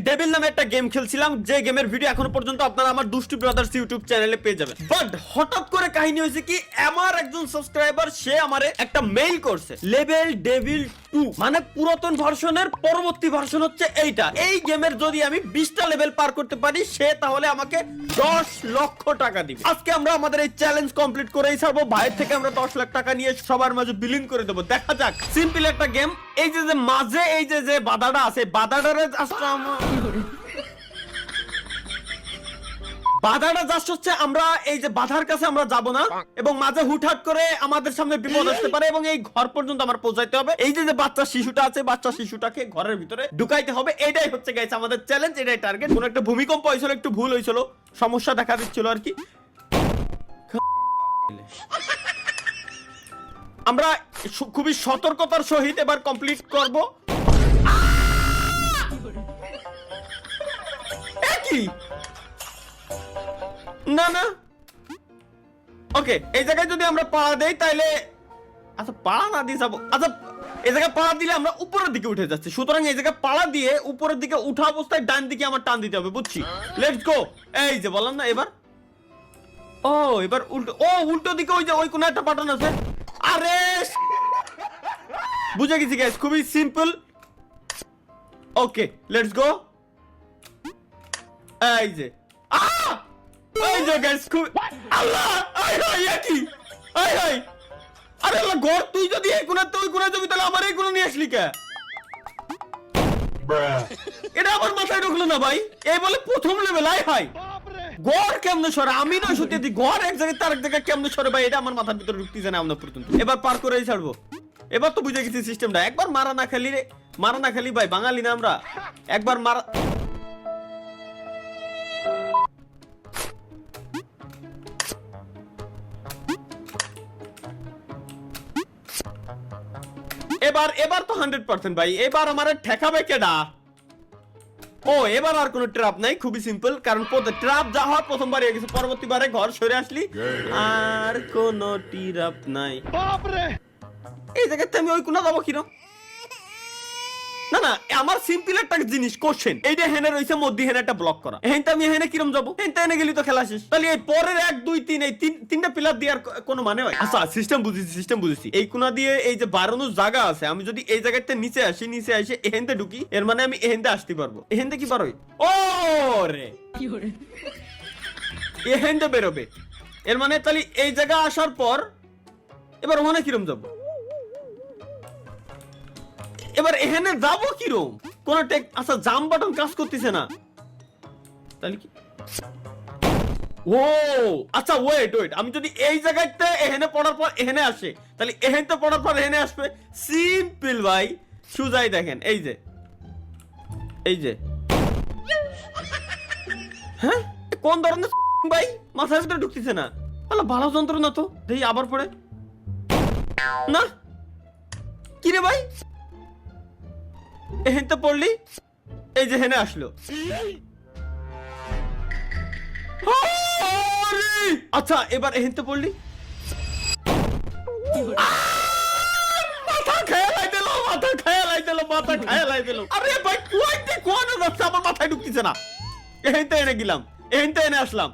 Devil নামে একটা game খেলছিলাম, যে গেমের ভিডিও এখনো পর্যন্ত আপনারা আমার দুষ্টু ব্রাদার্স ইউটিউব চ্যানেলে পেয়ে যাবেন। বাট হঠাৎ করে কাহিনী হয়েছে কি, আমার একজন সাবস্ক্রাইবার সে আমারে একটা মেইল করছে, লেভেল ডেভিল 2 মানে পুরাতন ভার্সনের পরবর্তী ভার্সন হচ্ছে এইটা। এই গেমের যদি আমি 20টা লেভেল পার করতে পারি সে তাহলে আমাকে 10 লক্ষ টাকা দিবে। আজকে আমরা আমাদের এই চ্যালেঞ্জ কমপ্লিট করেই ছাড়বো। ভাইয়ের থেকে আমরা 10 লাখ টাকা নিয়ে সবার মাঝে বিলিং করে দেবো। দেখা যাক, সিম্পল একটা গেম। এই যে মাঝে এই যে বাধাটা আছে, বাধাটারে বাধাটা জাস্ট হচ্ছে আমরা এই যে বাধার কাছে আমরা যাব না, এবং মাঝে হুটহাট করে আমাদের সামনে বিপদ আসতে পারে এবং এই ঘর পর্যন্ত আমার পৌঁছাইতে হবে। এই যে বাচ্চা শিশুটা আছে, বাচ্চা শিশুটাকে ঘরের ভিতরে ঢুকাইতে হবে। এটাই হচ্ছে গাইস আমাদের চ্যালেঞ্জ, এটাই টার্গেট। কোন একটা ভূমিকম্প হয়েছিল, একটু ভুল হয়েছিল, সমস্যা দেখা দিচ্ছিল আর কি। আমরা খুবই সতর্কতার সহিত এবার কমপ্লিট করব। কি না না ওকে, এই জায়গায় যদি আমরা পাড়া দেই তাইলে, আচ্ছা পাড়া না দিয়ে যাবো, আচ্ছা এই জায়গায় পাড়া দিলে আমরা উপরের দিকে উঠে যাচ্ছি, সুতরাং এই জায়গায় পাড়া দিয়ে উপরের দিকে উঠা অবস্থায় ডান দিকে আমার টান দিতে হবে, বুঝছি? Let's go. এই যে বললাম না, এবার ও এবার উল্টো, ও উল্টো দিকে ওই যে ওই কোন একটা বাটন আছে। আরে বুঝে গেছি গাইস, খুবই সিম্পল। Okay let's go. এই যে এই যে গাইস, খুব আল্লাহ আয় হায় কি আয় হায়। আরে আল্লাহ, ঘর তুই যদি এই কোণাতে ওই কোণা যাবি তাহলে আমার এই কোণা নিয়ে আসলি কে? এটা আমার মাথায় ঢুকলো না ভাই। এই বলে প্রথম লেভেল, আয় হায় গড় কেমনে সরে, আমি না সত্যি দি গড় এক জায়গায় তার এক জায়গায় কেমনে সরে ভাই, এটা আমার মাথার ভিতরে ঢুকতেছে না আমরা পর্যন্ত। এবার পার করেই ছাড়বো। এবার তো বুঝে গেছি সিস্টেমটা। একবার মারা না খালি রে, মারা না খালি ভাই, বাঙালি না আমরা, একবার মারা। এবার তো 100% ভাই, এবার আমার ঠেকাবে কেডা? ও এবার আর কোনো ট্র্যাপ নাই, খুবই সিম্পল, কারণ ট্র্যাপ যা হয় প্রথমবার হয়ে গেছে, পরবর্তীবারে ঘর সরে আসলি আর কোনো ট্র্যাপ নাই। এই জায়গাতে আমি ওই কোনা যাবো কিরম? না না, আমার সিম্পল একটা জিনিস কোশ্চেন, এই যে হেনে রইছে মধ্যে হেনে একটা ব্লক করা, হেনতে আমি হেনে কিরম যাবো? হেনতে এনে গেলি তো খেলা শেষ। তাহলে এই পরের 1 2 3 এই তিনটা পিলার দিয়ে আর কোনো মানে হয়? আচ্ছা সিস্টেম বুঝেছি। এই কোনা দিয়ে এই যে বাড়ানোর জায়গা আছে, আমি যদি এই জায়গাতে নিচে আসি, নিচে এসে এহেনতে ঢুকি, এর মানে আমি এহেনতে আসতে পারবো। এহেনতে কি পারোই? ও রে এহেনতে বেরোবে, এর মানে তাহলে এই জায়গা আসার পর এবার ওখানে কিরম যাবো? এবার এখানে যাবো কিরম? কোন আচ্ছা জাম বাটন কাজ করতেছে না, তাহলে কি? ও আচ্ছা ওয়েট, আমি যদি এই জায়গাতে এখানে পড়ার পর এখানে আসে, তাহলে এখানে পড়ার পর এখানে আসবে। সিম্পল ভাই, সুজাই দেখেন, এই যে হ্যাঁ কোন ধরনের ভাই মাথার ভিতরে ঢুকতেছে না, ভালো যন্ত্র না তো। দেখি আবার পড়ে না, কি রে ভাই? এহেনতে পড়লি, এই যে হেনে আসলো। আচ্ছা এবার এহেনতে পড়লি, মাথা খেয়ালাই দিল। আরে ভাই কোয়াইতে যাচ্ছে, আমার মাথায় ঢুকতেছে না। এহেনতে এনে গেলাম, এহেনতে এনে আসলাম,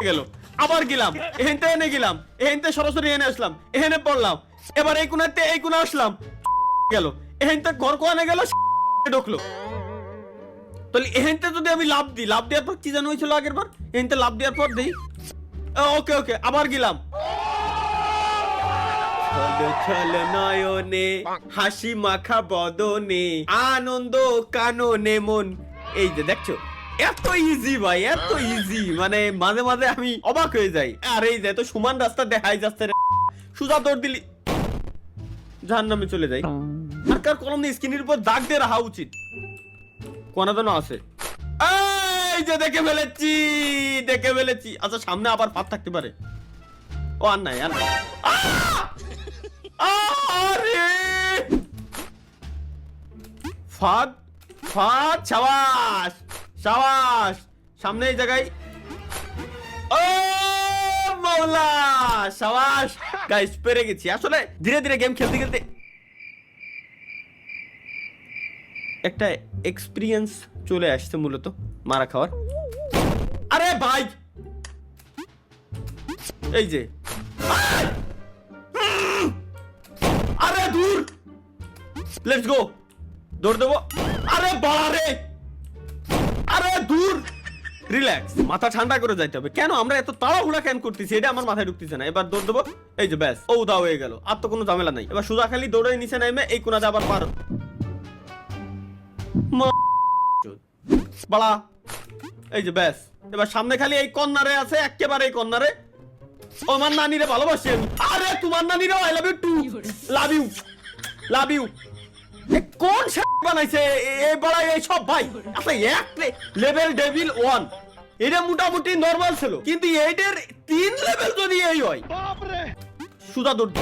গেল, আবার গেলাম, এহেনতে এনে গেলাম, এহেনতে সরাসরি এনে আসলাম, এহেনে পড়লাম, এবার এই কোণাতে এই কোণা আসলাম, গেল, এহেনতে ঘর কোয়ানে গেল, ঢুকলো। তাহলে এহেনতে যদি আমি লাভ দেওয়ার পর কি জানো হয়েছিল আগের বার? এহেনতে লাভ দেওয়ার পর দেই, ওকে আবার গেলাম, নয়নে হাসি মাখা বদনে আনন্দ কাননে মন। এই যে দেখছো এত ইজি ভাই, এত ইজি, মানে মাঝে মাঝে আমি অবাক হয়ে যাই। আর এই যে তো সমান রাস্তা দেখাই যাচ্ছে, সোজা দৌড় দিলি জাহান্নামে চলে যাই। মার্কার কলম দিয়ে স্ক্রিনের উপর দাগ দিয়ে রাখা উচিত, কোনা যেন আছে। এই যে দেখে ফেলেছি। আচ্ছা সামনে আবার ফাঁদ থাকতে পারে। ও আর নাই আরে ফাঁদ, সাবাস সামনে এই জায়গায়। ও মাওলা, সাবাস গাইস, পেরে গেছি। আসলে ধীরে ধীরে গেম খেলতে একটা এক্সপিরিয়েন্স চলে আসছে মূলত মারা খাওয়ার। আরে ভাই এই যে আরে দূর, লেটস গো, দৌড় দেবো। আরে বাড়া রে, আরে দূর, রিল্যাক্স, মাথা ঠান্ডা করে যাইতে হবে। কেন আমরা এত তাড়াহুড়া কেন করতেছি এটা আমার মাথায় ঢুকতেছে না। এবার দৌড় দেবো, এই যে ব্যাস, ও উদা হয়ে গেল, আর তো কোনো ঝামেলা নাই। এবার সুজা খালি দৌড়ে নিচে নামে এই কোনাতে আবার পার বাড়া, এই যে ব্যাস। এবার সামনে খালি এই কর্নারে আছে, একেবারে এই কর্নারে। ও আমার নানিরে ভালোবাসি আমি। আরে তোমার নানিরে I love you too, love you, love you. কোন বানাইছে এই বড় এই সব ভাই? আচ্ছা এক লেভেল ডেভিল 1 এটা মোটামুটি নরমাল ছিল, কিন্তু এইটার 3 লেভেল যদি এই হয় বাপ রে, সুদা দৌড়।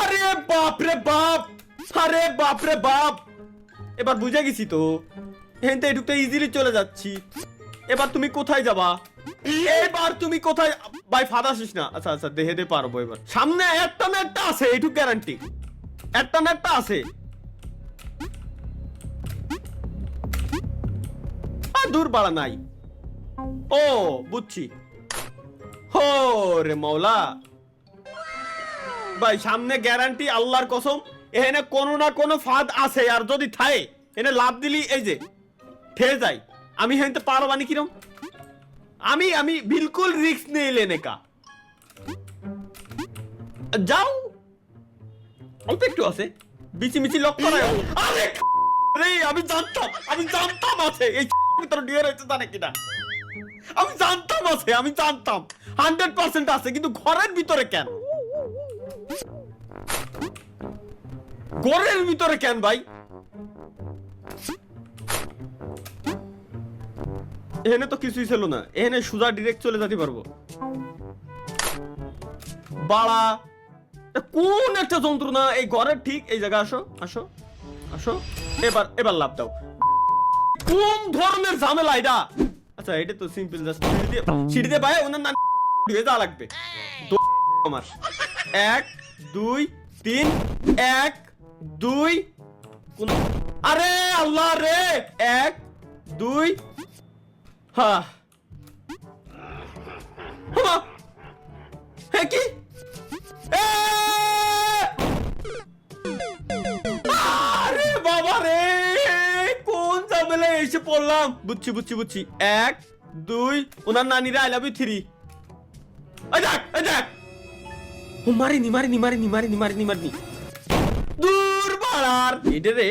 আরে বাপ রে বাপ, আরে বাপ রে বাপ। এবার বুঝে গেছি তো, এখানতে এটুকু ইজিলি চলে যাচ্ছি। এবার তুমি কোথায় যাবা? এবার তুমি কোথায়? ভাই ফাঁদা আসিস না। আচ্ছা আচ্ছা দেখে পারবো। এবার সামনে একটা না একটা আছে, এইটুকু গ্যারান্টি, একটা না একটা আছে। দূর বাড়া নাই। ও বুঝছি, হো রে মাওলা ভাই, সামনে গ্যারান্টি আল্লাহর কসম এখানে কোনো না কোনো ফাঁদ আছে। আর যদি থাকে এনে লাভ দিলি এই যে ঠেয়ে যায়। আমি হেনতে পারবানি কিরম? আমি বিলকুল রিস্ক নেই লেনে কা। যাও, অল্প একটু আছে, বিচি মিচি লক করা। আরে রে, আমি জানতাম আছে এই ভিতরে ডিয়ার হইতে জানে কিনা। আমি জানতাম আছে, আমি জানতাম 100% আছে, কিন্তু ঘরের ভিতরে কেন? ঘরের ভিতরে কেন ভাই? এখানে তো কিছুই ছিল না, এখানে সুজা ডিরেক্ট চলে যেতে পারবো। বাড়া কোন একটা যন্ত্রণা এই ঘরের ঠিক এই জায়গা। আসো আসো আসো, এবার লাভ দাও। কোন ধরনের ঝামেলা এটা? আচ্ছা এটা তো সিম্পল, জাস্ট সিঁড়ি দিয়ে ভাই ওনার নাম দিয়ে যা লাগবে। আমার 1 2 3 1 2, আরে আল্লাহ রে, 1 2, হ্যাঁ হ্যাঁ কি আরে বাবা রে, কোন ঝামেলা এসে পড়লাম। বুঝছি 1 2, ওনার নানিরা আই লাভ ইউ 3। দেখ ও মারিনি দূর বাড়ার। এটা রে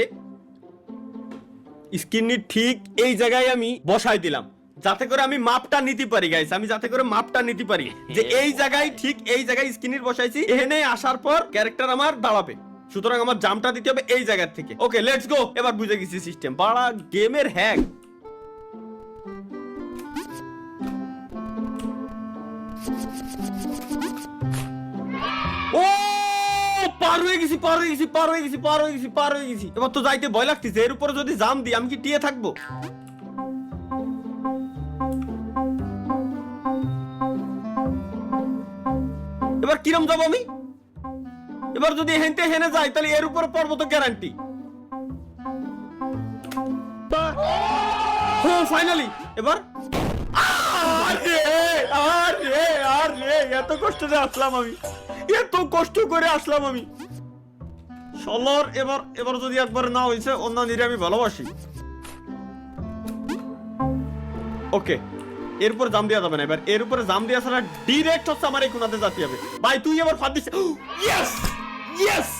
স্ক্রিনে ঠিক এই জায়গায় আমি বসাই দিলাম, যাতে করে আমি মাপটা নিতে পারি গাইস। আমি যাতে করে মাপটা নিতে পারি যে এই জায়গায়, ঠিক এই জায়গায় স্ক্রিনে বসাইছি। এখানে আসার পর ক্যারেক্টার আমার দাঁড়াবে, সুতরাং আমার জাম্পটা দিতে হবে এই জায়গা থেকে। Okay let's go. এবার বুঝে গেছি সিস্টেম। বাড়া গেমের হ্যাক। ও পার হয়ে গেছি। এবার তো যাইতে ভয় লাগতেছে। এর উপরে যদি জাম দিই আমি কি টিয়ে থাকবো? এবার কিরম যাবো আমি? এবার যদি হেনতে হেনে যাই তাহলে এর উপরে পড়বো তো গ্যারান্টি। ফাইনালি এবার এত কষ্ট করে আসলাম আমি সলর। এবার যদি একবার না হয়েছে, অন্য নিরে আমি ভালোবাসি। ওকে এরপর জাম দেওয়া যাবে না। এবার এর উপরে জাম দেওয়া ছাড়া ডিরেক্ট হচ্ছে আমার এই কোনাতে যেতে হবে। ভাই তুই এবার ফাঁদ দিস। ইয়েস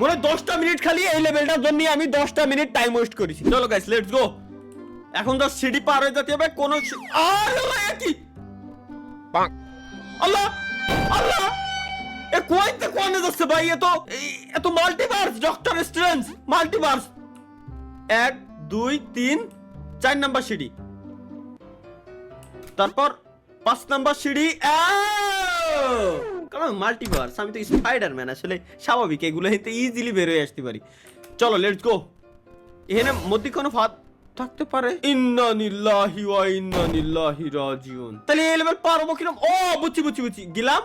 মনে 10টা মিনিট খালি এই লেভেলটার জন্য আমি 10টা মিনিট টাইম ওয়েস্ট করেছি। চলো গাইস লেটস গো। এখন তো সিঁড়ি পার হয়ে যেতে হবে। কোন আল্লাহ আল্লাহ, এ কোয়াইতে কোনে যাচ্ছে ভাই? এত multiverse, doctor strange multiverse. 1 2 3 4 number সিঁড়ি, তারপর 5 নাম্বার সিঁড়ি। কারণ মাল্টিভার্স, আমি তো স্পাইডারম্যান, আসলে স্বাভাবিক এগুলো হইতে ইজিলি বের হয়ে আসতে পারি। চলো লেটস গো। এখানে মধ্যে কোনো ফাঁদ থাকতে পারে। ইন্না লিল্লাহি ওয়া ইন্না ইলাইহি রাজিউন। তাহলে এই লেভেল পারবো কিরকম? ও বুঝছি। গেলাম,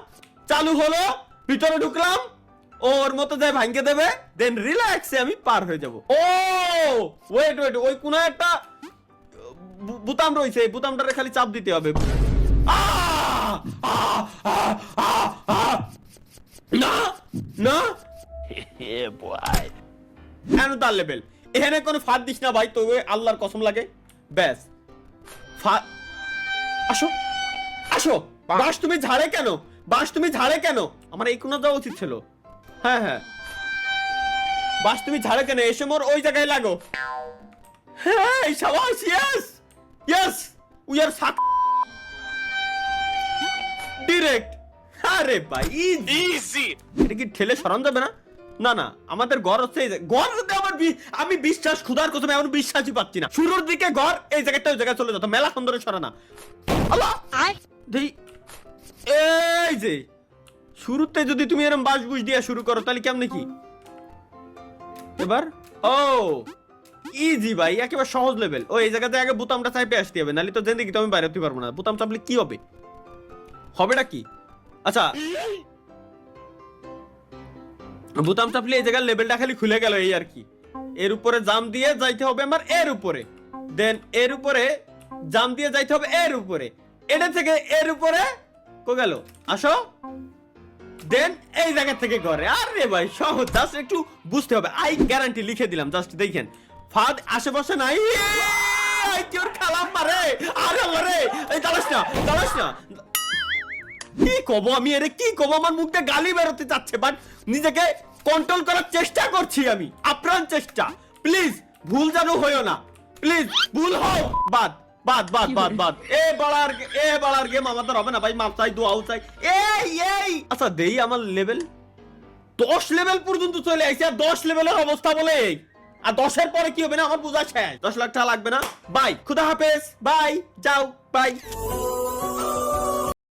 চালু হলো, ভিতরে ঢুকলাম। ওর মতো যায় ভাঙকে দেবে, দেন রিল্যাক্সে আমি পার হয়ে যাব। ও ওয়েট ওয়েট, ওই কোন একটা বুতাম রয়েছে, এই বুতামটারে খালি চাপ দিতে হবে। না না এন তার লেভেল, এখানে কোনো ফাঁদ দিস না ভাই, তো আল্লাহর কসম লাগে। ব্যাস আসো আসো। বাস তুমি ঝাড়ে কেন, বাস তুমি ঝাড়ে কেন? আমার এই কোনা যাওয়া উচিত ছিল। হ্যাঁ হ্যাঁ, বাস তুমি ঝাড়ে কেন? এসে মোর ওই জায়গায় লাগো। হ্যাঁ শাবাশ, yes yes, we are suck direct. আরে ভাই ইজি, এটা কি ঠেলে সরান যাবে না? না না, আমাদের ঘর হচ্ছে এই ঘর, আমি বিশ্বাস খুদার কসম এমন বিশ্বাসই পাচ্ছি না। শুরুর দিকে ঘর, এই জায়গাটা ওই জায়গায় চলে যেত, মেলা সুন্দরে সরানা। আল্লাহ দেই, এই যে শুরুতে যদি তুমি এরকম বাস বুঝ দিয়া শুরু করো তাহলে কেমনে কি এবার? ও ইজি ভাই, একেবারে সহজ লেভেল। ও এই জায়গাতে আগে বুতামটা চাইপে আসতে হবে, নাহলে তো জিন্দেগি তো আমি বাইরে হতে পারবো না। বুতাম চাপলে কি হবে, হবেটা কি? আচ্ছা বুতাম চাপলে এই জায়গার লেভেলটা খালি খুলে গেল, এই আর কি। এর উপরে জাম দিয়ে যাইতে হবে আমার, এর উপরে, দেন এর উপরে জাম দিয়ে যাইতে হবে এর উপরে, এটা থেকে এর উপরে কো গেল, আসো, দেন এই জায়গা থেকে ঘরে। আরে ভাই সহজ, জাস্ট একটু বুঝতে হবে। আই গ্যারান্টি লিখে দিলাম, জাস্ট দেখেন ফাঁদ আশেপাশে নাই। আই কি ওর খালাম মারে, আরে আল্লাহ রে, এই দাঁড়াস না দাঁড়াস না। কি কব আমি, এর কি কব, আমার মুখ দিয়ে গালি বেরোতে চাচ্ছে, বাট নিজেকে কন্ট্রোল করার চেষ্টা করছি আমি, আপ্রাণ চেষ্টা। প্লিজ ভুল যেন হইও না, প্লিজ ভুল হও বাদ বাদ বাদ বাদ বাদ। এ বাড়ার গেম আমাদের হবে না ভাই, মাপ চাই, দোয়াও চাই। এই আচ্ছা দেই, আমার লেভেল 10 লেভেল পর্যন্ত চলে আইছে, আর 10 লেভেলের অবস্থা বলে, আর 10 এর পরে কি হবে না আমার বোঝা শেষ। 10 লাখ টাকা লাগবে না। বাই, খুদা হাফেজ, বাই, যাও, বাই।